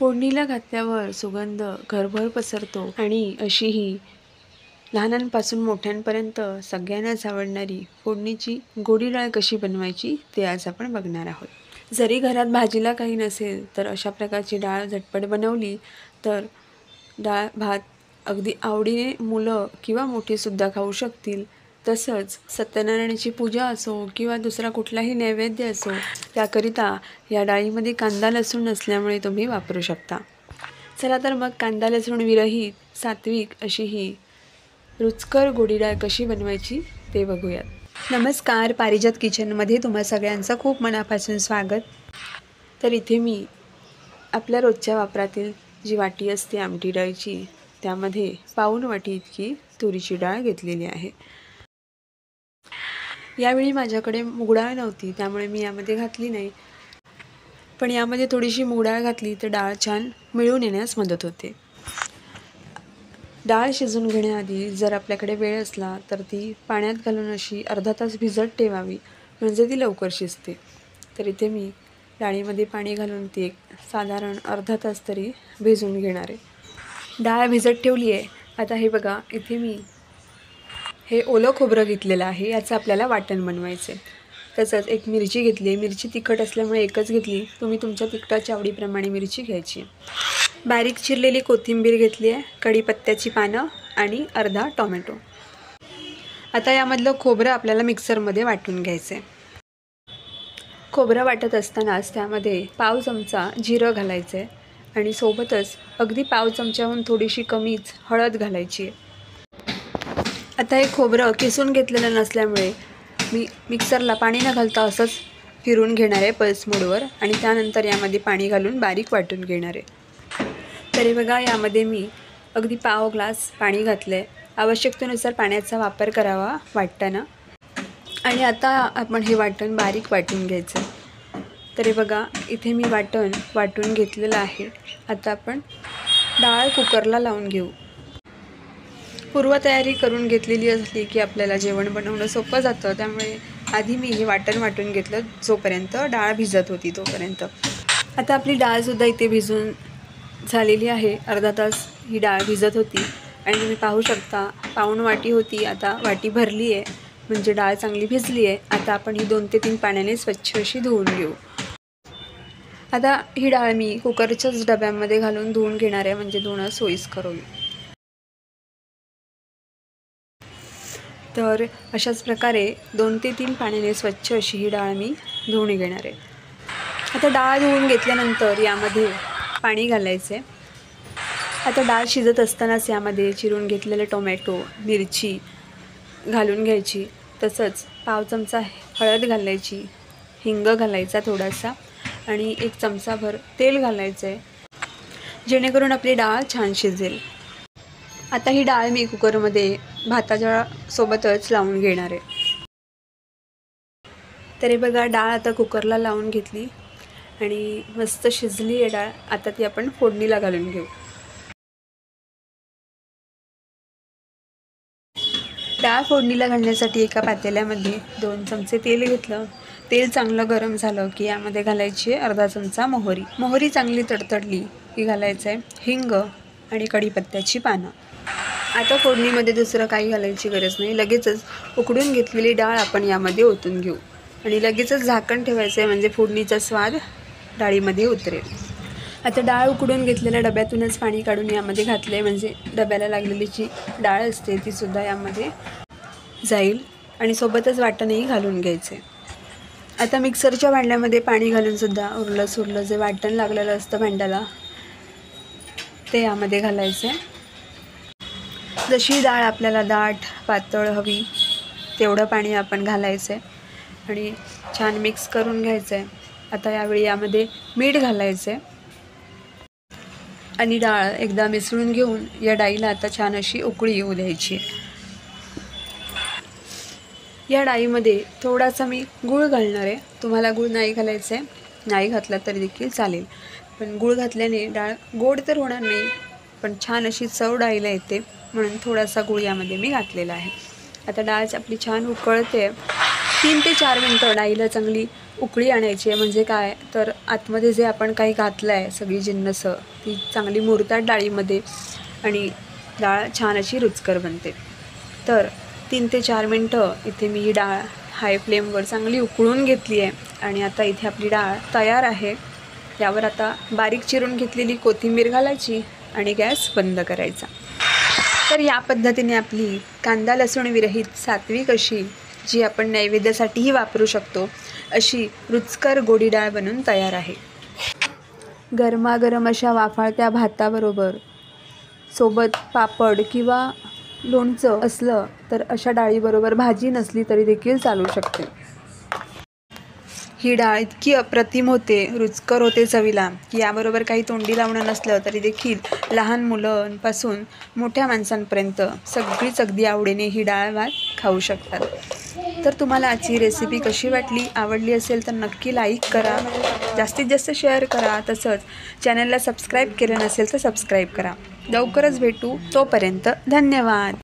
फोडणीला घातल्यावर सुगंध घरभर पसरतो आणि अशी ही लहानांपासून मोठ्यांपर्यंत सगळ्यांनाच आवडणारी फोडणीची गोडी डाळ कशी बनवायची ते आज आपण बघणार आहोत। जरी घरात भाजीला काही नसेल तर अशा प्रकारची डाळ झटपट बनवली तर डाळ भात अगदी आवडीने मुलं किंवा मोठीसुद्धा खाऊ शकतील। तसंच सत्यनारायणाची पूजा असो किंवा दुसरा कुठलाही नैवेद्य असो त्याकरिता या डाळीमध्ये कांदा लसूण नसल्यामुळे तुम्ही वापरू शकता। चला तर मग कांदा लसूण विरहित सात्विक अशी ही रुचकर गोडी डाळ कशी बनवायची ते बघूयात। नमस्कार, पारिजात किचनमध्ये तुम्हा सगळ्यांचं खूप मनापासून स्वागत। तर इथे मी आपल्या रोजच्या वापरातील जी वाटी असते आमटी डाळीची त्यामध्ये पाऊण वाटी इतकी तुरीची डाळ घेतलेली आहे। यावेळी माझ्याकडे मूग डाळ नव्हती त्यामुळे मी यामध्ये घातली नाही, पण यामध्ये थोडीशी मूग डाळ घातली तर डाळ छान मिळून येण्यास मदत होते। डाळ शिजून घेण्याआधी जर आपल्याकडे वेळ असला तर ती पाण्यात घालून अशी अर्धा तास भिजत ठेवावी, म्हणजे ती लवकर शिजते। तर इथे मी डाळीमध्ये पाणी घालून ती साधारण अर्धा तास तरी भिजवून घेणार आहे। डाळ भिजत ठेवली आहे। आता हे बघा, इथे मी हे ओलं खोबरं घेतलेलं आहे, याचं आपल्याला वाटण बनवायचं आहे। तसंच एक मिरची घेतली आहे, मिरची तिखट असल्यामुळे एकच घेतली, तुम्ही तुमच्या तिखटाच्या आवडीप्रमाणे मिरची घ्यायची। बारीक चिरलेली कोथिंबीर घेतली आहे, कढीपत्त्याची पानं आणि अर्धा टोमॅटो। आता यामधलं खोबरं आपल्याला मिक्सरमध्ये वाटून घ्यायचं आहे। खोबरं वाटत असतानाच त्यामध्ये पाव चमचा जिरं घालायचं आहे आणि सोबतच अगदी पाव चमच्याहून थोडीशी कमीच हळद घालायची आहे। आता हे खोबरं किसून घेतलेलं नसल्यामुळे मी मिक्सरला पाणी न घालता असंच फिरून घेणार आहे पल्स मोडवर आणि त्यानंतर यामध्ये पाणी घालून बारीक वाटून घेणार आहे। तरी बघा, यामध्ये मी अगदी पाव ग्लास पाणी घातलं आहे। आवश्यकतेनुसार पाण्याचा वापर करावा वाटताना। आणि आता आपण हे वाटण बारीक वाटून घ्यायचं। तरी बघा, इथे मी वाटण वाटून घेतलेलं आहे। आता आपण डाळ कुकरला लावून घेऊ। पूर्वतयारी करून घेतलेली असली की आपल्याला जेवण बनवणं सोपं जातं, त्यामुळे आधी मी हे वाटण वाटून घेतलं जोपर्यंत डाळ भिजत होती तोपर्यंत। आता आपली डाळसुद्धा इथे भिजून झालेली आहे। अर्धा तास ही डाळ भिजत होती आणि तुम्ही पाहू शकता पाऊण वाटी होती, आता वाटी भरली आहे, म्हणजे डाळ चांगली भिजली आहे। आता आपण ही 2 ते 3 पाण्याने स्वच्छ अशी धुवून घेऊ। आता ही डाळ मी कुकरच्याच डब्यामध्ये घालून धुवून घेणार आहे, म्हणजे धुणं सोयीस्कर होईल। तर अशाच प्रकारे 2 ते 3 पाण्याने स्वच्छ अशी ही डाळ मी धुवून घेणार आहे। आता डाळ धुवून घेतल्यानंतर यामध्ये पाणी घालायचं आहे। आता डाळ शिजत असतानाच यामध्ये चिरून घेतलेले टोमॅटो, मिरची घालून घ्यायची। तसंच पाव चमचा हळद घालायची, हिंग घालायचा थोडासा आणि 1 चमचाभर तेल घालायचं आहे, जेणेकरून आपली डाळ छान शिजेल। आता ही डाळ मी कुकरमध्ये भाताच्या सोबतच लावून घेणार आहे। तरी बघा, डाळ आता कुकरला लावून घेतली आणि मस्त शिजली आहे डाळ। आता ती आपण फोडणीला घालून घेऊ। डाळ फोडणीला घालण्यासाठी एका पातेल्यामध्ये 2 चमचे तेल घेतलं। तेल चांगलं गरम झालं की यामध्ये घालायची आहे अर्धा चमचा मोहरी। मोहरी चांगली तडतडली की घालायचं आहे हिंग आणि कढीपत्त्याची पानं। आता फोडणीमध्ये दुसरं काही घालायची गरज नाही, लगेचच उकडून घेतलेली डाळ आपण यामध्ये ओतून घेऊ आणि लगेचच झाकण ठेवायचं आहे, म्हणजे फोडणीचा स्वाद डाळीमध्ये उतरेल। आता डाळ उकडून घेतलेल्या डब्यातूनच पाणी काढून यामध्ये घातलं आहे, म्हणजे डब्याला लागलेली जी डाळ असते तीसुद्धा यामध्ये जाईल आणि सोबतच वाटणही घालून घ्यायचं आहे। आता मिक्सरच्या भांड्यामध्ये पाणी घालूनसुद्धा उरलं सुरलं जे वाटण लागलेलं असतं भांड्याला ते यामध्ये घालायचं आहे। जशी डाळ आपल्याला दाट पातळ हवी तेवढं पाणी आपण घालायचं आहे आणि छान मिक्स करून घ्यायचं आहे। आता यावेळी यामध्ये मीठ घालायचं आहे आणि डाळ एकदा मिसळून घेऊन या डाळीला आता छान अशी उकळी येऊ द्यायची। या डाळीमध्ये थोडासा मी गूळ घालणार आहे। तुम्हाला गूळ नाही घालायचं आहे, नाही घातला तरी देखील चालेल, पण गूळ घातल्याने डाळ गोड तर होणार नाही, पण छान अशी चव डाळीला येते, म्हणून थोडासा गूळ यामध्ये मी घातलेला आहे। आता डाळ आपली छान उकळते 3 ते 4 मिनटं डाळीला चांगली उकळी आणायची आहे. म्हणजे काय तर आतमध्ये जे आपण काही घातलं आहे सगळी जिन्नस ती चांगली मुरतात डाळीमध्ये आणि डाळ छान अशी रुचकर बनते. तर 3 ते 4 मिनटं इथे मी ही डाळ हाय फ्लेमवर चांगली उकळून घेतली आहे आणि आता इथे आपली डाळ तयार आहे. यावर आता बारीक चिरून घेतलेली कोथिंबीर घालायची आणि गॅस बंद करायचा. तर या पद्धतीने आपली कांदा लसूण विरहित सात्विक अशी जी आपण नैवेद्यासाठीही वापरू शकतो अशी रुचकर गोडी डाळ बनून तयार आहे. गरमागरम अशा वाफाळत्या भाताबरोबर सोबत पापड किंवा लोणचं असलं तर अशा डाळीबरोबर भाजी नसली तरी देखील चालू शकते. ही डाळ इतकी अप्रतिम होते, रुचकर होते चवीला की याबरोबर काही तोंडी लावणं नसलं तरी देखील लहान मुलांपासून मोठ्या माणसांपर्यंत सगळीच अगदी आवडीने ही डाळ भात खाऊ शकतात. तर तुम्हाला आजची रेसिपी कशी वाटली, आवडली असेल तर नक्की लाईक करा, जास्तीत जास्त शेअर करा. तसंच चॅनलला सबस्क्राईब केलं नसेल तर सबस्क्राईब करा. लवकरच भेटू, तोपर्यंत धन्यवाद.